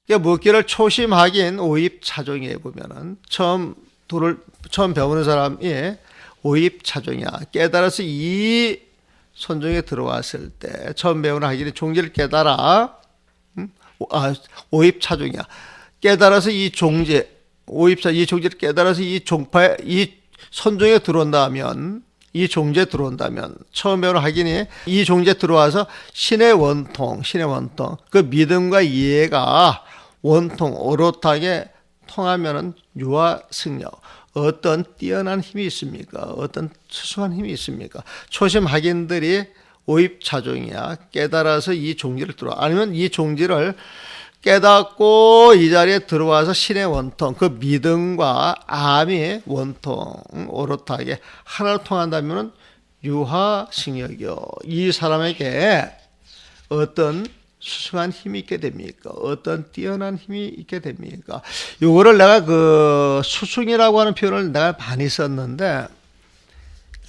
그러니까 묻기를 초심하긴 오입차종에 보면은 처음 배우는 사람이 오입차종이야. 깨달아서 이 선종에 들어왔을 때 처음 배우는 하기는 종지를 깨달아. 오입차종이야. 깨달아서 이 종지 이 종지를 깨달아서 이 선종에 들어온다면, 이 종지에 들어온다면, 처음 배우는 학인이 이 종지에 들어와서 신의 원통, 그 믿음과 이해가 원통, 오롯하게 통하면은 유아승려, 어떤 뛰어난 힘이 있습니까? 어떤 수수한 힘이 있습니까? 초심 학인들이 오입차종이야. 깨달아서 이 종지를 들어와. 아니면 이 종지를 깨닫고 이 자리에 들어와서 신의 원통, 그 믿음과 암이 원통, 오롯하게 하나로 통한다면 유화승역이요. 이 사람에게 어떤 수승한 힘이 있게 됩니까? 어떤 뛰어난 힘이 있게 됩니까? 요거를 내가 그 수승이라고 하는 표현을 내가 많이 썼는데,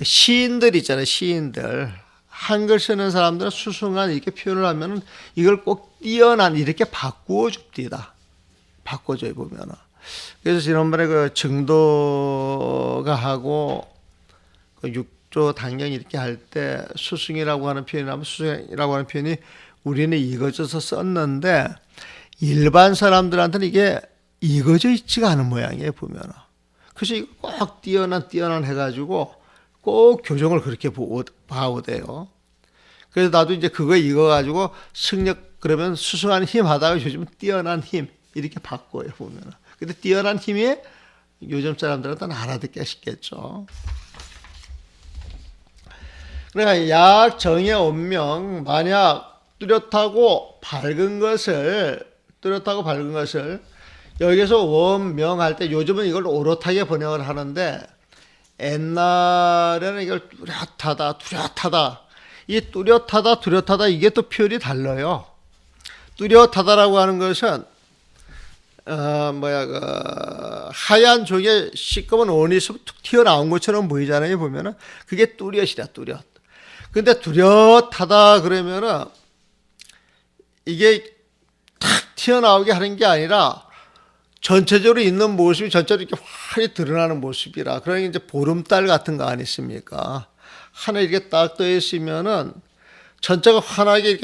시인들 있잖아요. 시인들. 한글 쓰는 사람들은 수승한 이렇게 표현을 하면은 이걸 꼭 뛰어난 이렇게 바꾸어 줍니다. 바꿔줘요, 보면은. 그래서 지난번에 그 정도가 하고 그 육조 단경 이렇게 할 때 수승이라고 하는 표현이라면 수승이라고 하는 표현이 우리는 이거져서 썼는데 일반 사람들한테는 이게 이거져 있지가 않은 모양이에요, 보면은. 그래서 이거 꼭 뛰어난 해가지고 꼭 교정을 그렇게 봐야 돼요. 그래서 나도 이제 그거 익어가지고 승력, 그러면 수승한 힘 하다가 요즘은 뛰어난 힘, 이렇게 바꿔요, 보면은. 근데 뛰어난 힘이 요즘 사람들한테는 알아듣기 쉽겠죠. 그러니까 약 정의 원명, 만약 뚜렷하고 밝은 것을 여기서 원명할 때 요즘은 이걸 오롯하게 번역을 하는데 옛날에는 이걸 뚜렷하다. 이 뚜렷하다 이게 또 표현이 달라요. 뚜렷하다라고 하는 것은 하얀 종에 시꺼먼 원이 툭 튀어나온 것처럼 보이잖아요. 보면은 그게 뚜렷이다. 근데 뚜렷하다 그러면은 이게 탁 튀어나오게 하는 게 아니라 전체적으로 있는 모습이 전체적으로 이렇게 환히 드러나는 모습이라. 그러니까 이제 보름달 같은 거 아니십니까? 하늘에 이렇게 딱 떠 있으면은 전체가 환하게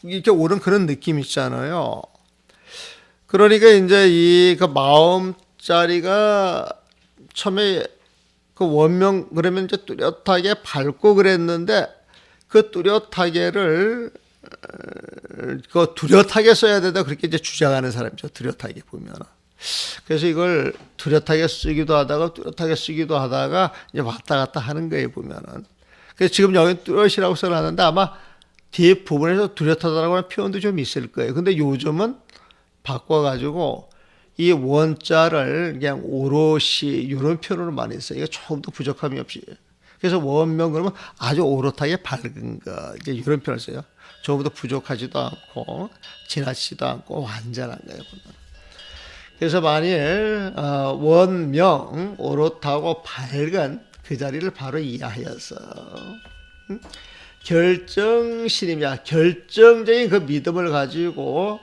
이렇게 오는 그런 느낌 있잖아요. 그러니까 이제 이 그 마음자리가 처음에 그 원명 그러면 이제 뚜렷하게 밝고 그랬는데 그 뚜렷하게를 그 뚜렷하게 써야 된다 그렇게 이제 주장하는 사람이죠. 뚜렷하게 보면은. 그래서 이걸 뚜렷하게 쓰기도 하다가 뚜렷하게 쓰기도 하다가 이제 왔다 갔다 하는 거예요, 보면은. 그래서 지금 여기 뚜렷이라고 써놨는데 아마 뒤에 부분에서 뚜렷하다라고 하는 표현도 좀 있을 거예요. 근데 요즘은 바꿔가지고 이 원자를 그냥 오롯이 이런 표현으로 많이 써요. 이게 조금 더 부족함이 없이. 그래서 원명 그러면 아주 오롯하게 밝은 거 이제 이런 표현을 써요. 조금 더 부족하지도 않고 지나치지도 않고 완전한 거예요. 그래서 만일 원명 오롯하고 밝은 그 자리를 바로 이해하여서 결정신이냐 결정적인 그 믿음을 가지고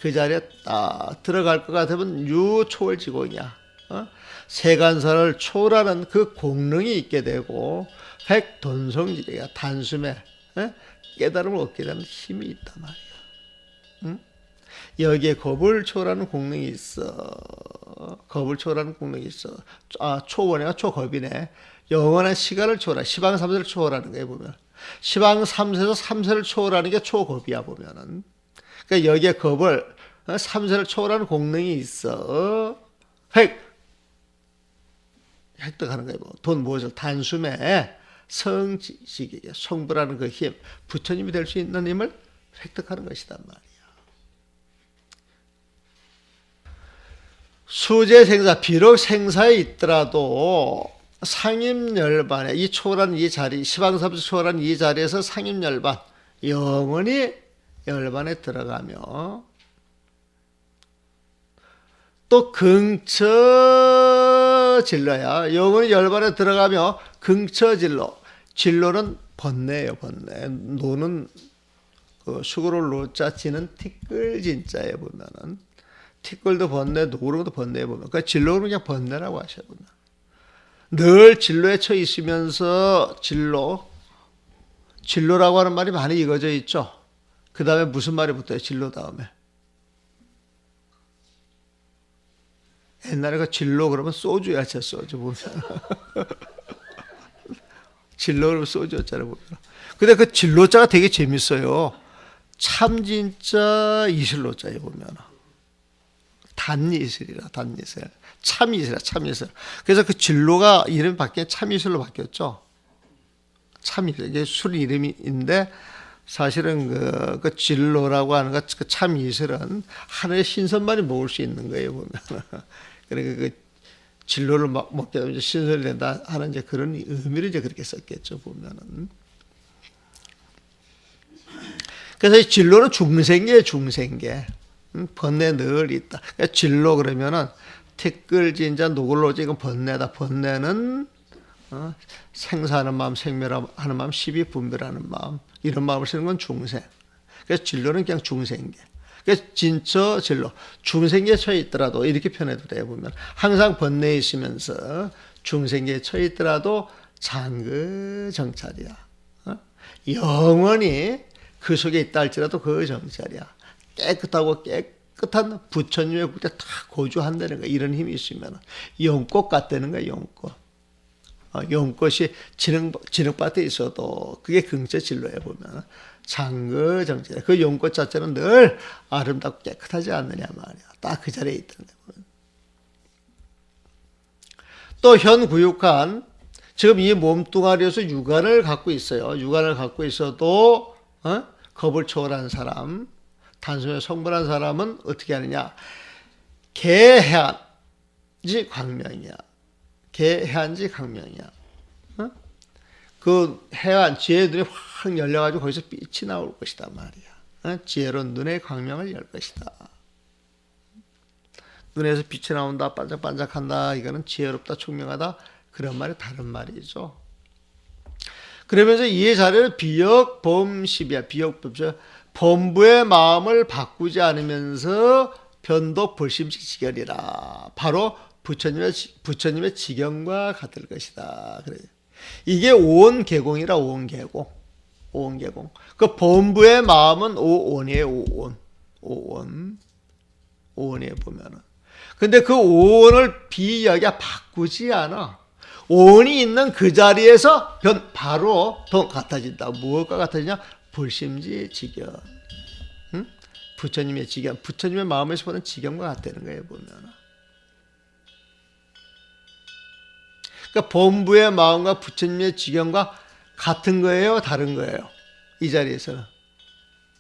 그 자리에 딱 들어갈 것 같으면 유초월지공이야. 세간사를 초월하는 그 공능이 있게 되고 백돈성지리가 단숨에 깨달음을 얻게 되는 힘이 있단 말이야. 여기에 겁을 초월하는 공능이 있어. 겁을 초월하는 공능이 있어. 초원이야 초겁이네. 영원한 시간을 초월하, 시방 3세를 초월하는 거예요, 보면. 시방 3세에서 3세를 초월하는 게 초겁이야, 보면은. 그러니까 여기에 겁을 3세를 초월하는 공능이 있어. 획득하는 거예요. 돈 무엇을 단숨에 성지식이 성불하는 그 힘, 부처님이 될 수 있는 힘을 획득하는 것이단 말이야. 수제생사, 비록 생사에 있더라도 상임열반에 이 초월한 이 자리, 시방삼수 초월한 이 자리에서 상임열반, 영원히 열반에 들어가며 또 긍처진로야. 영원히 열반에 들어가며 긍처진로. 진로는 번뇌예요, 번뇌. 노는 그 수고를 노자, 지는 티끌진자에 보면은 티끌도 번뇌, 노구름도 번뇌에 보면. 그러니까 진로는 그냥 번뇌라고 하셔야 됩니다. 늘 진로에 처해 있으면서 진로라고 하는 말이 많이 이어져 있죠. 그 다음에 무슨 말이 붙어요? 진로 다음에. 옛날에 그 진로 그러면 소주였죠. 소주 보면. 진로 그러면 소주였잖아요. 보면. 근데 그 진로자가 되게 재밌어요. 참 진짜 이슬로자에 보면. 단이슬이라 단이슬. 참이슬이라 참이슬. 그래서 그 진로가 이름이 바뀌어 참이슬로 바뀌었죠. 참이슬. 이게 술 이름인데 사실은 그 진로라고 하는 그 참이슬은 하늘의 신선만이 먹을 수 있는 거예요, 보면. 그러니까 그 진로를 먹게 되면 신선이 된다 하는 이제 그런 의미를 이제 그렇게 썼겠죠, 보면은. 그래서 이 진로는 중생계예요, 중생계. 번뇌 늘 있다. 그러니까 진로 그러면은 티끌, 진자, 노골로지 이건 번뇌다. 번뇌는 생사하는 마음, 생멸하는 마음, 시비분별하는 마음 이런 마음을 쓰는 건 중생. 그래서 진로는 그냥 중생계. 그래서 진처 진로 중생계에 처해 있더라도 이렇게 표현해도 돼요. 보면 항상 번뇌에 있으면서 중생계에 처해 있더라도 장그 정찰이야. 영원히 그 속에 있다 할지라도 그 정찰이야. 깨끗하고 깨끗한 부처님의 국대 다 고주한다는 거야. 이런 힘이 있으면 용꽃 같다는 거야. 용꽃. 용꽃이 진흙밭에 있어도 그게 긍처 진로에 보면 장그 정찰. 그 용꽃 자체는 늘 아름답고 깨끗하지 않느냐 말이야. 딱 그 자리에 있다는 거야. 또 현구육한 지금 이 몸뚱아리에서 육안을 갖고 있어요. 육안을 갖고 있어도 겁을 초월한 사람, 단숨에 성불한 사람은 어떻게 하느냐? 개해안지 광명이야. 개해안지 광명이야. 그 해안 지혜의 눈이 확 열려가지고 거기서 빛이 나올 것이다 말이야. 지혜로운 눈의 광명을 열 것이다. 눈에서 빛이 나온다, 반짝반짝한다. 이거는 지혜롭다, 총명하다. 그런 말이 다른 말이죠. 그러면서 이의 자리를 비역범십이야. 비역범십. 범부의 마음을 바꾸지 않으면서 변도 불심직지결이라. 바로 부처님의 지경과 같을 것이다. 그래. 이게 오온계공이라. 오온계공. 오온계공. 그 범부의 마음은 오온이에요. 오온. 오온. 오온에 보면은. 근데 그 오온을 비여기야 바꾸지 않아. 오온이 있는 그 자리에서 바로 더 같아진다. 무엇과 같아지냐? 불심지지견. 응? 부처님의 지견. 부처님의 마음에서 보는 지견과 같다는 거예요, 보면. 그러니까 본부의 마음과 부처님의 지견과 같은 거예요, 다른 거예요? 이 자리에서는.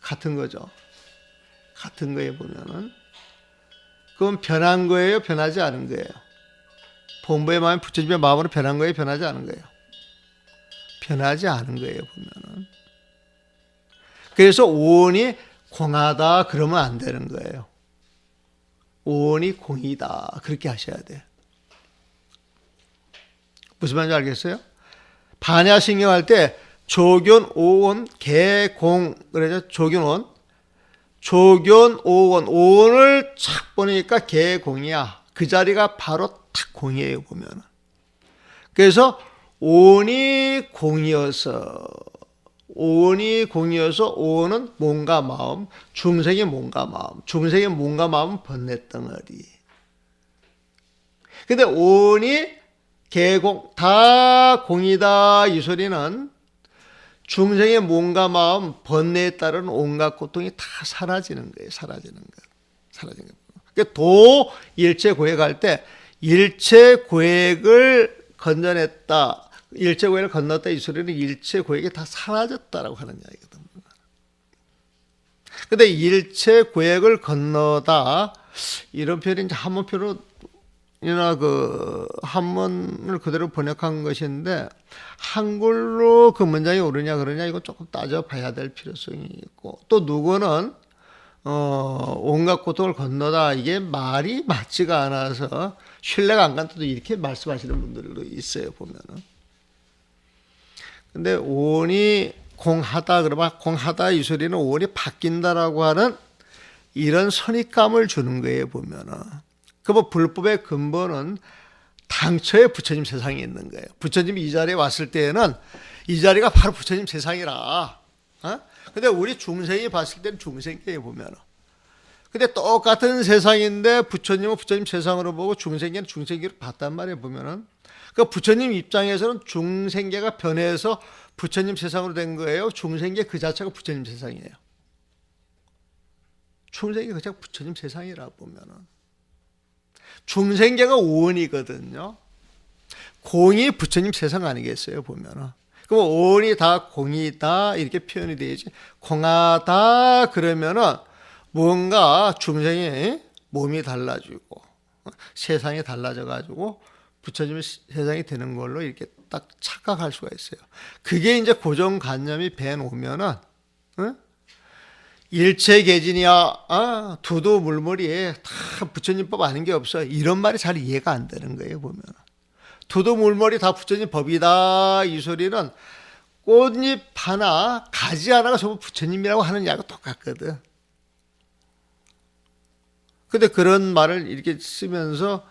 같은 거죠. 같은 거에 보면은. 그럼 변한 거예요, 변하지 않은 거예요? 본부의 마음이 부처님의 마음으로 변한 거예요, 변하지 않은 거예요? 변하지 않은 거예요, 보면은. 그래서 오온이 공하다 그러면 안 되는 거예요. 오온이 공이다 그렇게 하셔야 돼요. 무슨 말인지 알겠어요? 반야신경 할 때 조견, 오온, 개공 그래서 조견온, 조견, 오온, 오온을 착 보니까 개공이야. 그 자리가 바로 탁 공이에요, 보면. 그래서 오온이 공이어서 오온은 몸과 마음, 중생의 몸과 마음, 중생의 몸과 마음은 번뇌덩어리. 근데 오온이 개공, 다 공이다 이 소리는 중생의 몸과 마음, 번뇌에 따른 온갖 고통이 다 사라지는 거예요. 사라지는 거예요. 그러니까 도 일체 고액할 때 일체 고액을 건져냈다. 일체 고액을 건넜다 이 소리는 일체 고액이 다 사라졌다라고 하는 이야기거든. 근데 일체 고액을 건너다 이런 표현이 이제 한문 표현이나 그 한문을 그대로 번역한 것인데 한글로 그 문장이 옳으냐 그러냐 이거 조금 따져봐야 될 필요성이 있고 또 누구는 온갖 고통을 건너다 이게 말이 맞지가 않아서 신뢰가 안 간다도 이렇게 말씀하시는 분들도 있어요 보면은. 근데 오온이 공하다 그러면 공하다 이 소리는 오온이 바뀐다라고 하는 이런 선입감을 주는 거예요, 보면은. 그 뭐 불법의 근본은 당초에 부처님 세상에 있는 거예요. 부처님이 이 자리에 왔을 때에는 이 자리가 바로 부처님 세상이라. 근데 우리 중생이 봤을 때는 중생계에 보면은. 근데 똑같은 세상인데 부처님은 부처님 세상으로 보고 중생계는 중생계로 봤단 말이에요, 보면은. 그 부처님 입장에서는 중생계가 변해서 부처님 세상으로 된 거예요. 중생계 그 자체가 부처님 세상이에요. 중생계 그 자체가 부처님 세상이라 보면은. 중생계가 오온이거든요. 공이 부처님 세상 아니겠어요, 보면은. 그럼 오온이 다 공이다 이렇게 표현이 되지. 공하다 그러면은 뭔가 중생의 몸이 달라지고 세상이 달라져 가지고 부처님의 세상이 되는 걸로 이렇게 딱 착각할 수가 있어요. 그게 이제 고정관념이 배놓으면은 일체계진이야, 두두 물머리에 다 부처님법 아닌 게 없어. 이런 말이 잘 이해가 안 되는 거예요, 보면. 두두 물머리 다 부처님 법이다. 이 소리는 꽃잎 하나, 가지 하나가 전부 부처님이라고 하는 이야기가 똑같거든. 근데 그런 말을 이렇게 쓰면서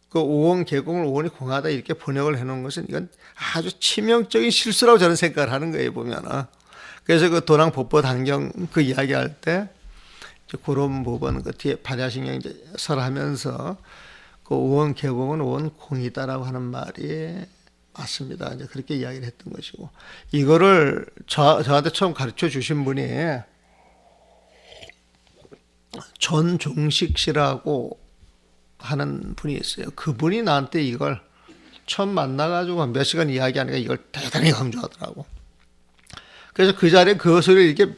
그 오온 개공을 오온이 공하다 이렇게 번역을 해놓은 것은 이건 아주 치명적인 실수라고 저는 생각을 하는 거예요, 보면은. 그래서 그 도랑 법보 단경 그 이야기할 때 그런 부분 그 뒤에 발야신경 이제 설하면서 그 오온 개공은 오온 공이다라고 하는 말이 맞습니다. 이제 그렇게 이야기를 했던 것이고 이거를 저한테 처음 가르쳐 주신 분이 전종식 씨라고 하는 분이 있어요. 그분이 나한테 이걸 처음 만나가지고 몇 시간 이야기하니까 이걸 대단히 강조하더라고. 그래서 그 자리에 그 소리를 이렇게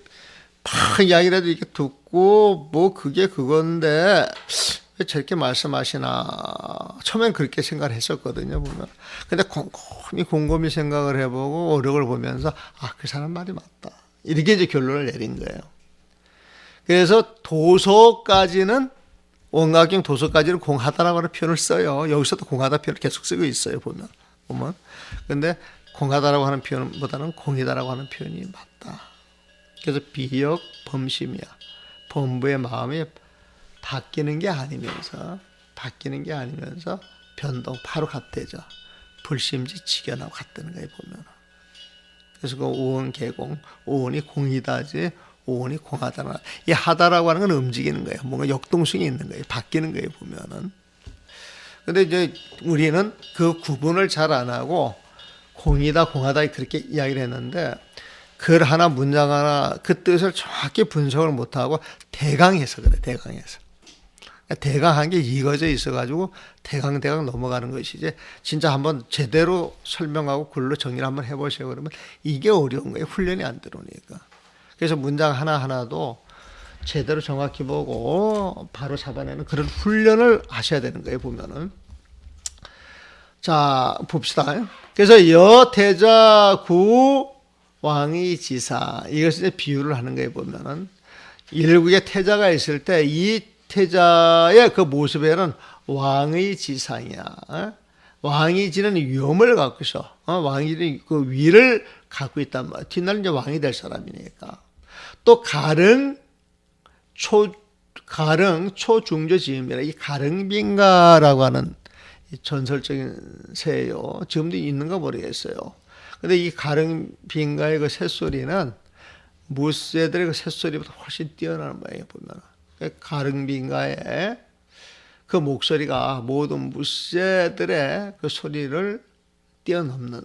막 이야기라도 이렇게 듣고 뭐 그게 그건데 왜 저렇게 말씀하시나 처음엔 그렇게 생각을 했었거든요, 보면. 근데 곰곰이 생각을 해보고 어록을 보면서 그 사람 말이 맞다 이렇게 이제 결론을 내린 거예요. 그래서 도서까지는 원각경 도서까지는 공하다라고 하는 표현을 써요. 여기서도 공하다 표현을 계속 쓰고 있어요, 보면. 근데 공하다라고 하는 표현보다는 공이다라고 하는 표현이 맞다. 그래서 비역 범심이야. 범부의 마음이 바뀌는 게 아니면서 변동 바로 같대죠. 불심지 직연하고 같다는 거예요, 보면. 그래서 그 오온 개공, 오온이 공이다지 오온이 공하다나. 이 하다라고 하는 건 움직이는 거예요. 뭔가 역동성이 있는 거예요. 바뀌는 거예요, 보면은. 근데 이제 우리는 그 구분을 잘 안 하고 공이다, 공하다 그렇게 이야기를 했는데 글 하나, 문장 하나 그 뜻을 정확히 분석을 못하고 대강해서 그래, 대강해서. 대강한 게 익어져 있어가지고 대강 넘어가는 것이지 진짜 한번 제대로 설명하고 글로 정리를 한번 해보세요. 그러면 이게 어려운 거예요. 훈련이 안 들어오니까. 그래서 문장 하나하나도 제대로 정확히 보고 바로 잡아내는 그런 훈련을 하셔야 되는 거예요, 보면은. 자, 봅시다. 그래서 여태자구 왕의지사 이것을 이제 비유를 하는 거예요, 보면은. 일국에 태자가 있을 때 이 태자의 그 모습에는 왕의 지상이야. 왕이 지는 위엄을 갖고 있어. 왕이 그 위를 갖고 있단 말이야. 뒷날 이제 왕이 될 사람이니까. 또 가릉 초중조 지음이라 이 가릉빈가라고 하는 전설적인 새예요. 지금도 있는가 모르겠어요. 근데 이 가릉빈가의 그 새소리는 무새들의 그 새소리보다 훨씬 뛰어나는 거예요, 보면. 가릉빈가의 그 목소리가 모든 무새들의 그 소리를 뛰어넘는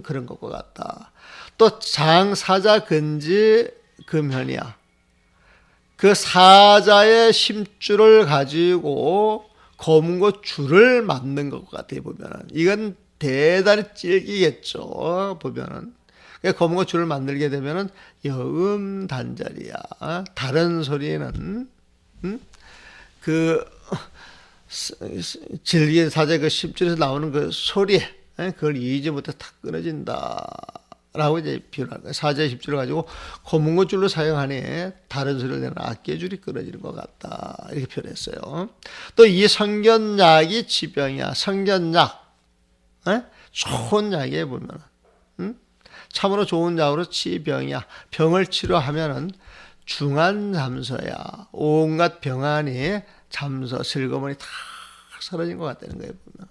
그런 것과 같다. 또 장사자 근지 금현이야. 그 사자의 심줄을 가지고 검은고 줄을 만든 것 같아요, 보면은. 이건 대단히 찔기겠죠, 보면은. 검은고 줄을 만들게 되면은 여음단절이야. 다른 소리는, 그, 질기 사자의 그 심줄에서 나오는 그 소리, 그걸 이의지 못해 탁 끊어진다. 라고 이제 비유를 하는 거예요. 사자의 심줄을 가지고 검은고 줄로 사용하니 다른 소리를 내는 악계줄이 끊어지는 것 같다. 이렇게 표현했어요. 또 이 성견약이 치병이야. 성견약. 좋은 약이에요, 보면은. 참으로 좋은 약으로 치병이야. 병을 치료하면은 중한 잠서야. 온갖 병안이 잠서 슬그머니 다 사라진 것 같다는 거예요. 보면.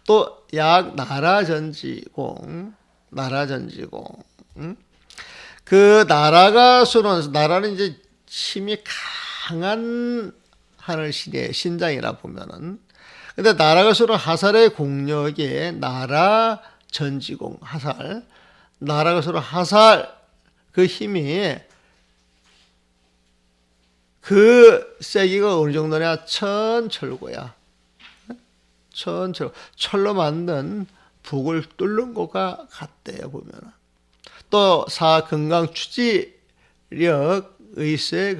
또 약 나라전지공, 나라전지공. 그 나라가 수는 나라는 이제 힘이 강한 하늘신의 신장이라 보면은. 근데 나라가 수는 하살의 공력에 나라 전지공 하살, 나라가 수는 하살 그 힘이 그 세기가 어느 정도냐? 천철고야. 천철, 철로 만든 북을 뚫는 것과 같대요, 보면은. 또 사건강 추지력 의세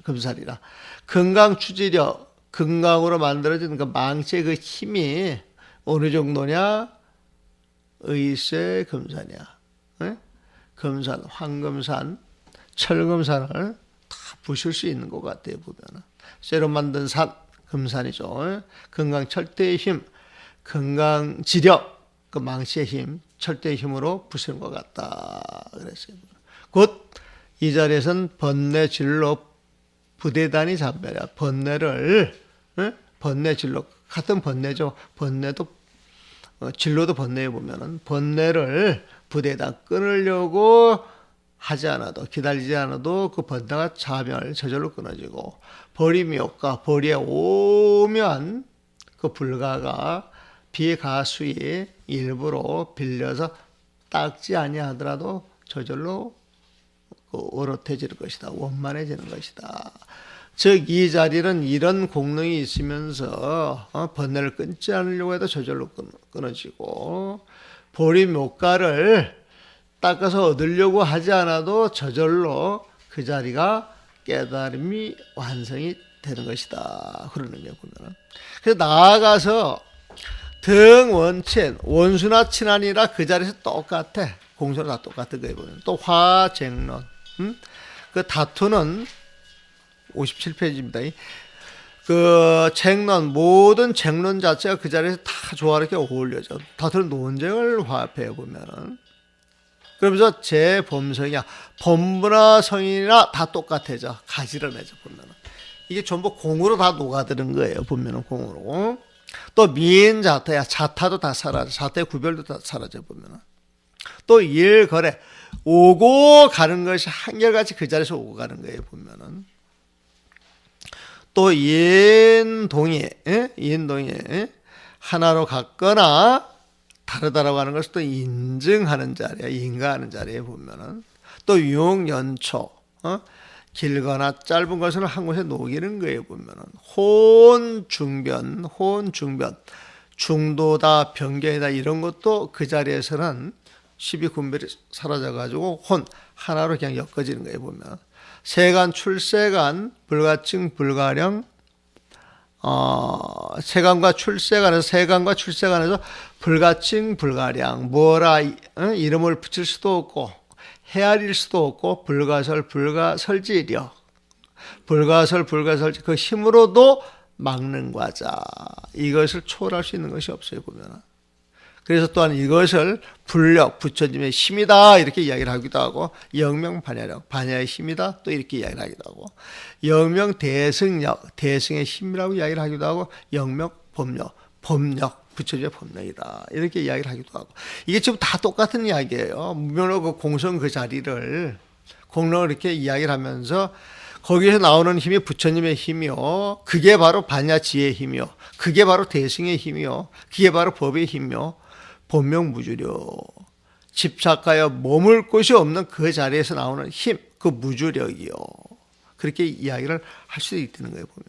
금살이라. 건강 추지력, 건강으로 만들어진 그 망치의 그 힘이 어느 정도냐? 의세 금산이야. 금산, 황금산, 철금산을 다 부실 수 있는 것 같아요, 보면은. 쇠로 만든 산, 금산이죠. 건강 철대의 힘, 건강 지력, 그 망치의 힘, 철대의 힘으로 부수는 것 같다. 그랬어요. 곧 이 자리에서는 번뇌 진로 부대단이 잡혀야 번뇌를, 번뇌 진로, 같은 번뇌죠. 번뇌도, 진로도 번뇌에 보면은 번뇌를 부대단 끊으려고 하지 않아도, 기다리지 않아도 그 번뇌가 자멸, 저절로 끊어지고, 벌이묘가, 벌이에 오묘한 그 불가가 비가수의 일부러 빌려서 닦지 아니하더라도 저절로 얼어태질 것이다. 원만해지는 것이다. 즉 이 자리는 이런 공능이 있으면서 번뇌를 끊지 않으려고 해도 저절로 끊어지고, 보리묘가를 닦아서 얻으려고 하지 않아도 저절로 그 자리가 깨달음이 완성이 되는 것이다. 그러는 게 보면은. 그래서 나아가서 등원첸, 원수나 친한이라 그 자리에서 똑같아. 공소는 다 똑같은 거예요, 보면. 또 화쟁론. 그 다투는 57페이지입니다. 그 쟁론, 모든 쟁론 자체가 그 자리에서 다 조화롭게 어울려져. 다투는 논쟁을 화합해 보면은. 그러면서 제 범성이야. 범부나 성인이나 다 똑같아져. 가지런해져, 보면은. 이게 전부 공으로 다 녹아드는 거예요, 보면은, 공으로. 또 미인자타야. 자타도 다 사라져. 자타의 구별도 다 사라져, 보면은. 또 일거래. 오고 가는 것이 한결같이 그 자리에서 오고 가는 거예요, 보면은. 또 인동이, 인동이 하나로 같거나 다르다라고 하는 것을 또 인증하는 자리야. 인가하는 자리에 보면은. 또 용연초, 길거나 짧은 것을 한 곳에 녹이는 거예요, 보면은. 혼중변, 혼중변, 중도다, 변경이다, 이런 것도 그 자리에서는 12군별이 사라져가지고 혼, 하나로 그냥 엮어지는 거예요, 보면. 세간, 출세간, 불가증, 불가령, 세간과 출세간에서, 세간과 출세간에서 불가증, 불가량, 뭐라, 이름을 붙일 수도 없고, 헤아릴 수도 없고, 불가설, 불가설지력, 불가설, 불가설지, 그 힘으로도 막는 과자. 이것을 초월할 수 있는 것이 없어요, 보면. 그래서 또한 이것을 불력, 부처님의 힘이다, 이렇게 이야기를 하기도 하고, 영명반야력, 반야의 힘이다, 또 이렇게 이야기를 하기도 하고, 영명대승력, 대승의 힘이라고 이야기를 하기도 하고, 영명법력, 법력, 부처님의 법력이다, 이렇게 이야기를 하기도 하고. 이게 지금 다 똑같은 이야기예요. 무명로 그 공성 그 자리를, 공력을 이렇게 이야기를 하면서, 거기에서 나오는 힘이 부처님의 힘이요, 그게 바로 반야지의 힘이요, 그게 바로 대승의 힘이요, 그게 바로 법의 힘이요, 본명무주력, 집착하여 머물 곳이 없는 그 자리에서 나오는 힘, 그 무주력이요. 그렇게 이야기를 할 수 있다는 거예요, 보면.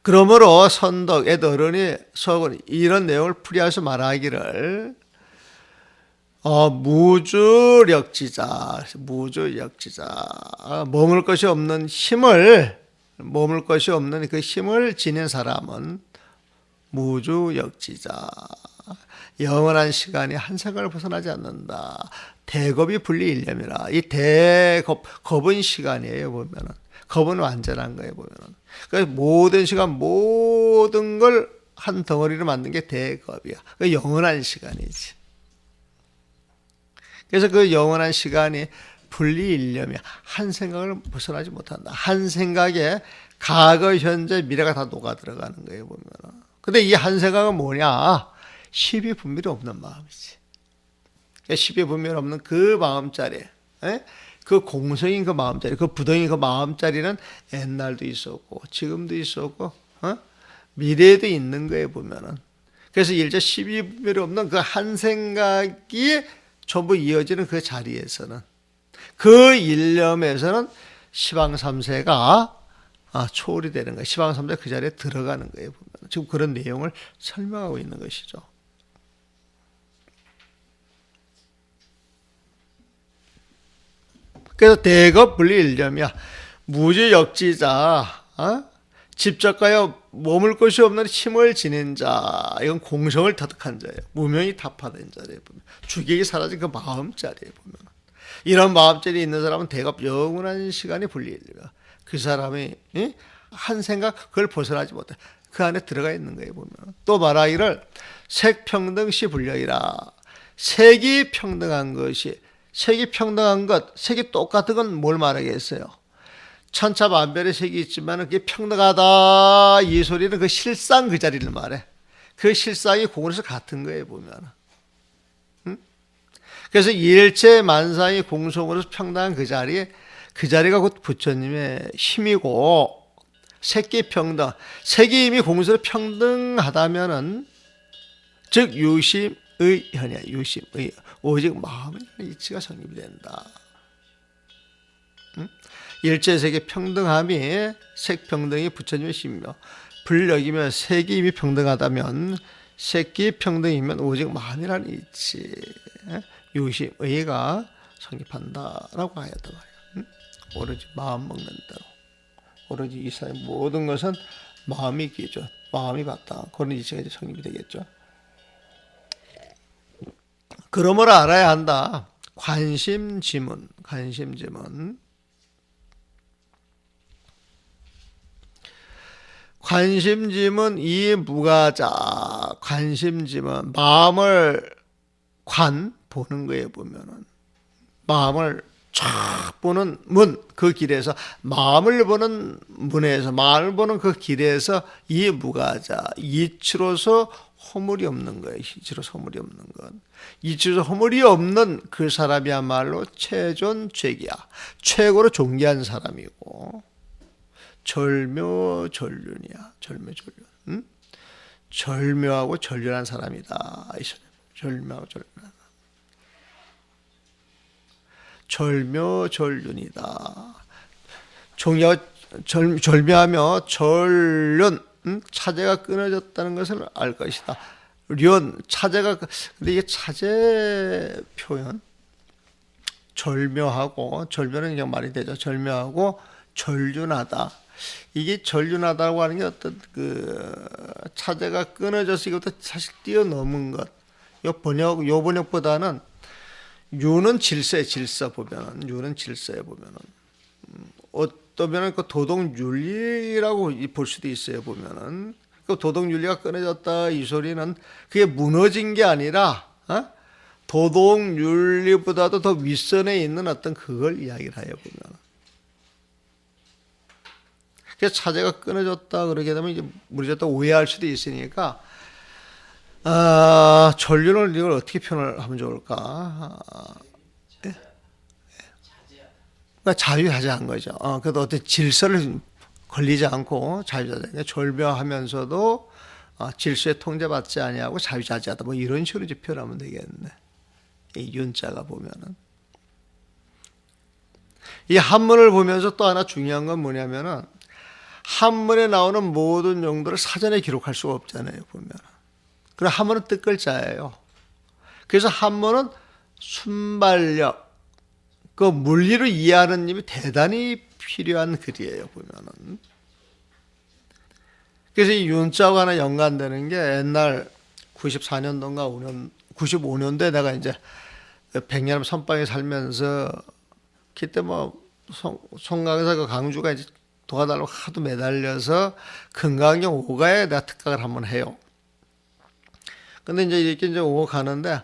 그러므로 선덕, 애더러니 서건 이런 내용을 풀이해서 말하기를 무주력지자, 무주력지자, 머물 것이 없는 힘을, 머물 것이 없는 그 힘을 지닌 사람은 무주역지자, 영원한 시간이 한 생각을 벗어나지 않는다. 대겁이 분리일념이라. 이 대겁, 겁은 시간이에요, 보면은. 겁은 완전한 거예요, 보면은. 그러니까 모든 시간, 모든 걸 한 덩어리로 만든 게 대겁이야. 그러니까 영원한 시간이지. 그래서 그 영원한 시간이 분리일념이야. 한 생각을 벗어나지 못한다. 한 생각에 과거, 현재, 미래가 다 녹아 들어가는 거예요, 보면. 근데 이 한 생각은 뭐냐? 시비분별이 없는 마음이지. 시비분별 없는 그 마음자리, 그 공성인 그 마음자리, 그 부동인 그 마음자리는 옛날도 있었고, 지금도 있었고, 미래에도 있는 거예요, 보면은. 그래서 일제 시비분별이 없는 그 한 생각이 전부 이어지는 그 자리에서는, 그 일념에서는 시방삼세가 초월이 되는 거예요. 시방삼세 그 자리에 들어가는 거예요, 보면. 지금 그런 내용을 설명하고 있는 것이죠. 그래서 대거 분리일념이야. 무지역지자, 집적하여 머물 곳이 없는 힘을 지닌 자, 이건 공성을 터득한 자예요. 무명이 타파된 자리에 보면, 주객이 사라진 그 마음자리에 보면, 이런 마음자리에 있는 사람은 대거 영원한 시간이 분리일념이야. 그 사람이 한 생각 그걸 벗어나지 못해. 그 안에 들어가 있는 거예요, 보면. 또 말하기를 색평등시 분려이라. 색이 평등한 것이, 색이 평등한 것, 색이 똑같은 건 뭘 말하겠어요? 천차만별의 색이 있지만 그게 평등하다 이 소리는 그 실상 그 자리를 말해. 그 실상이 공원에서 같은 거예요, 보면. 그래서 일체 만상이 공성으로서 평등한 그 자리에, 그 자리가 곧 부처님의 힘이고, 색기 평등, 색이 이미 공성으로 평등하다면은, 즉 유심의 현이야. 유심의, 오직 마음의 이치가 성립이 된다. 일체색의 평등함이, 색평등이 부처님의 힘이며, 불력이면 색이 이미 평등하다면, 색기 평등이면 오직 마음이라는 이치, 유심의가 성립한다라고 하였단 말이야. 오로지 마음 먹는 대로, 오로지 이 사의 모든 것은 마음이 기죠. 마음이 바탕, 그런 이치가 이제 성립이 되겠죠. 그러므로 알아야 한다. 관심지문, 관심지문. 관심지문 이 무가자, 관심지문 마음을 보는 거에 보면은 마음을 쫙 보는 문, 그 길에서 마음을 보는 문에서 마음을 보는 그 길에서 이 무가자 이치로서 허물이 없는 거예요. 이치로서 허물이 없는 것. 이치로서 허물이 없는 그 사람이야말로 최존죄기야. 최고로 존귀한 사람이고 절묘전륜이야. 절묘전륜. 절묘하고 전륜한 사람이다. 절묘하고 전륜하다. 절묘전륜이다. 절묘하며 전륜, 차제가 끊어졌다는 것을 알 것이다. 륜, 차제가, 근데 이게 차제 표현, 절묘하고, 절묘는 그냥 말이 되죠. 절묘하고 전륜하다. 이게 전륜하다고 하는 게 어떤 차제가 끊어져서 이것도 사실 뛰어넘은 것. 요 번역보다는 유는 질서에 질서 보면은, 유는 질서에 보면은, 어떠면은 그 도덕윤리라고 볼 수도 있어요, 보면은. 그 도덕윤리가 끊어졌다 이 소리는 그게 무너진 게 아니라, 도덕윤리보다도 더 윗선에 있는 어떤 그걸 이야기를 해요, 보면은. 그래서 차제가 끊어졌다 그러게 되면 이제 무너졌다 오해할 수도 있으니까, 전륜을 이걸 어떻게 표현을 하면 좋을까? 그러니까 자유자재한 거죠. 그래도 어떤 질서를 걸리지 않고 자유자재. 절묘하면서도 질서에 통제받지 아니하고 자유자재하다. 뭐 이런 식으로 이제 표현하면 되겠네. 이 윤자가 보면은. 이 한문을 보면서 또 하나 중요한 건 뭐냐면은 한문에 나오는 모든 용도를 사전에 기록할 수가 없잖아요, 보면. 그럼 한문은 뜻글자예요. 그래서 한문은 순발력, 그 물리로 이해하는 힘이 대단히 필요한 글이에요, 보면은. 그래서 이 윤자하고 하나 연관되는 게 옛날 94년도인가 95년도에 내가 이제 백년 선방에 살면서 그때 뭐 송강에서 그 강주가 이제 도와달라고 하도 매달려서 금강경 5가에 내가 특강을 한번 해요. 근데 이제 이렇게 이제 오고 가는데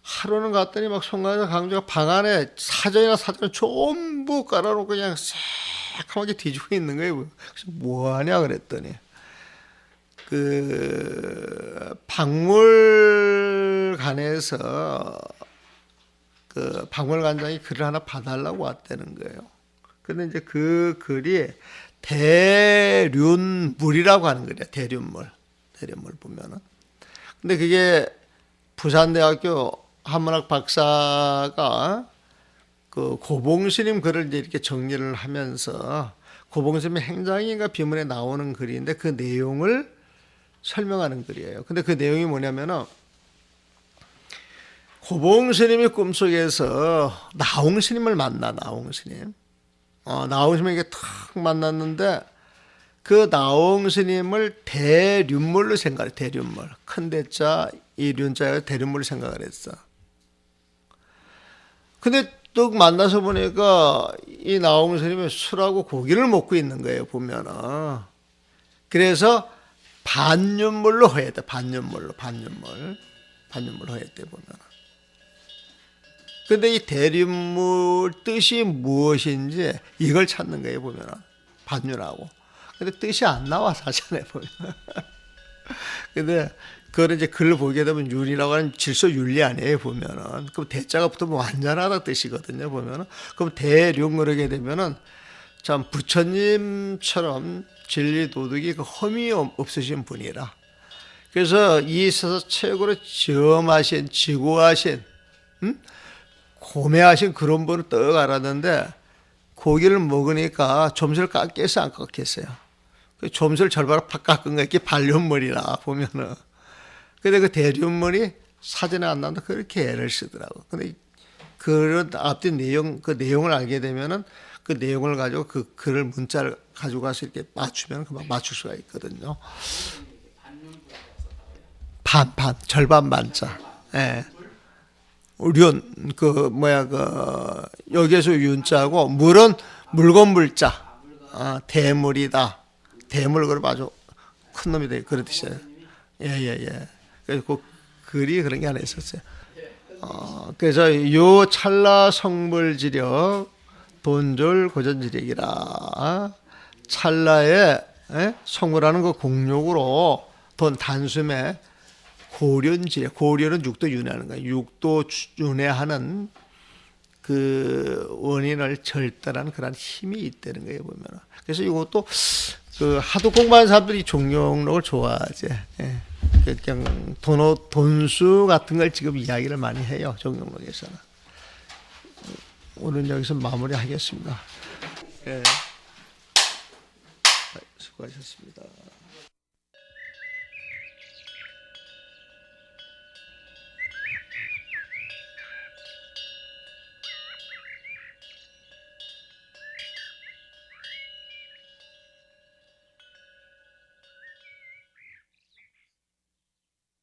하루는 갔더니 막 송가인 강조가 방 안에 사전을 전부 깔아놓고 그냥 새카맣게 뒤지고 있는 거예요. 그래서 뭐하냐 그랬더니 그 박물관에서 그 박물관장이 글을 하나 봐달라고 왔다는 거예요. 근데 이제 그 글이 대륜물이라고 하는 거래요. 대륜물 보면은. 근데 그게 부산대학교 한문학 박사가 그 고봉스님 글을 이제 이렇게 정리를 하면서 고봉스님 행장인가 비문에 나오는 글인데 그 내용을 설명하는 글이에요. 근데 그 내용이 뭐냐면은 고봉스님이 꿈속에서 나홍스님을 만나. 나홍스님. 나홍스님에게 탁 만났는데 그 나홍스님을 대륜물로 생각해. 대륜물. 큰 대자 이 륜자가 대륜물로 생각을 했어. 근데 또 만나서 보니까 이 나홍스님이 술하고 고기를 먹고 있는 거예요. 보면은. 그래서 반륜물로 허했대. 반륜물 허했대 보면. 근데 이 대륜물 뜻이 무엇인지 이걸 찾는 거예요. 보면 반륜하고. 근데 뜻이 안 나와 사전에 보면. 근데 그걸 이제 글을 보게 되면 윤이라고 하는 질서 윤리 아니에요. 보면은. 그럼 대자가 붙으면 완전하다 뜻이거든요. 보면은. 그럼 대륜을 하게 되면은 참 부처님처럼 진리 도덕이 그 험이 없으신 분이라. 그래서 이 있어서 최고로 점하신, 지고하신, 고매하신 그런 분을 떡 알았는데 고기를 먹으니까 점수를 깎겠어요, 안 깎겠어요? 그 점수를 절반을 팍 깎은 거 이게 반륜물이라 보면은. 근데 그 대륜물이 사전에 안 나온다 그렇게 애를 쓰더라고. 근데 그런 앞뒤 내용, 그 내용을 알게 되면은 그 내용을 가지고 그 글을 문자를 가지고 가서 이렇게 맞추면 금방 맞출 수가 있거든요. 절반 반자. 예. 여기에서 윤자고, 물은 물건 물자. 대물이다. 대물, 그럼 아주 큰 놈이 돼. 그런 뜻이에요. 예. 그래서 그 글이 그런 게 하나 있었어요. 그래서 요 찰나 성불지력, 돈졸 고전지력이라. 찰나에 성불하는 그 공력으로 돈 단숨에 고련지력, 고련은 육도 윤회하는 거예요. 육도 윤회하는 그 원인을 절단하는 그런 힘이 있다는 거예요, 보면. 그래서 이것도 그 하도 공부하는 사람들이 종용록을 좋아하지. 예. 그냥 돈수 같은 걸 지금 이야기를 많이 해요, 종용록에서는. 오늘 여기서 마무리하겠습니다. 예. 수고하셨습니다.